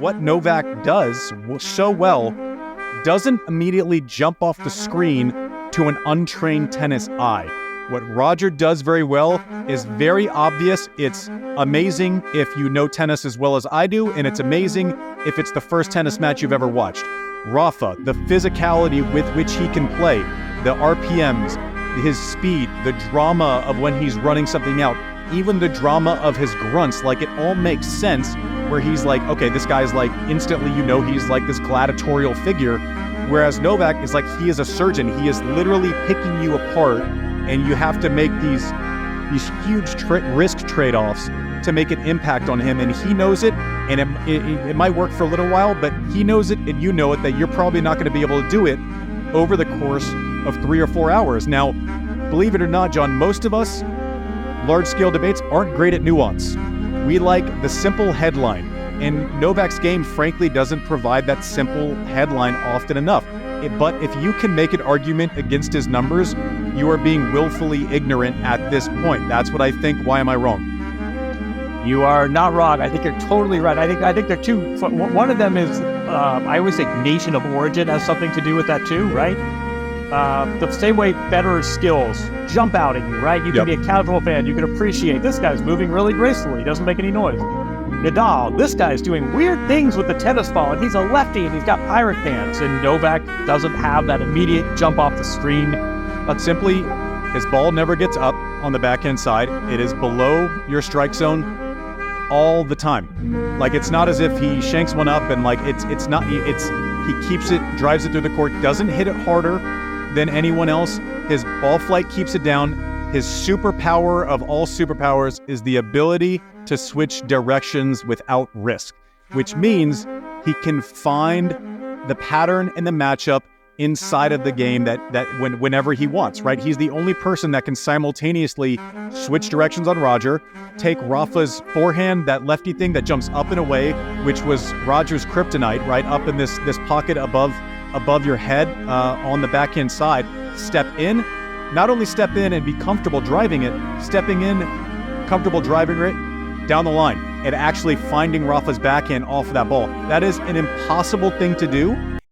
What Novak does so well doesn't immediately jump off the screen to an untrained tennis eye. What Roger does very well is very obvious. It's amazing if you know tennis as well as I do, and it's amazing if it's the first tennis match you've ever watched. Rafa, the physicality with which he can play, the RPMs, his speed, the drama of when he's running something out, even the drama of his grunts, like it all makes sense where he's like, okay, this guy's like instantly, you know, he's like this gladiatorial figure. Whereas Novak is like, he is a surgeon. He is literally picking you apart, and you have to make these huge risk trade-offs to make an impact on him. And he knows it, and it might work for a little while, but he knows it and you know it, that you're probably not going to be able to do it over the course of 3 or 4 hours. Now, believe it or not, John, most of us, large-scale debates aren't great at nuance. We like the simple headline, and Novak's game, frankly, doesn't provide that simple headline often enough. But if you can make an argument against his numbers, you are being willfully ignorant at this point. That's what I think. Why am I wrong? You are not wrong. I think you're totally right. I think there are two. One of them is, I always think nation of origin has something to do with that too, right? The same way better skills jump out at you, right? You can be a casual fan. You can appreciate this guy's moving really gracefully. He doesn't make any noise. Nadal, this guy's doing weird things with the tennis ball, and he's a lefty, and he's got pirate hands. And Novak doesn't have that immediate jump off the screen. But simply, his ball never gets up on the backhand side. It is below your strike zone all the time. Like, it's not as if he shanks one up and like he keeps it, drives it through the court, doesn't hit it harder than anyone else. His ball flight keeps it down. His superpower of all superpowers is the ability to switch directions without risk, which means he can find the pattern and the matchup inside of the game whenever he wants, right? He's the only person that can simultaneously switch directions on Roger, take Rafa's forehand, that lefty thing that jumps up and away, which was Roger's kryptonite, right? Up in this pocket above your head on the backhand side, step in, not only step in and be comfortable driving it, stepping in, comfortable driving it down the line, and actually finding Rafa's backhand off of that ball. That is an impossible thing to do,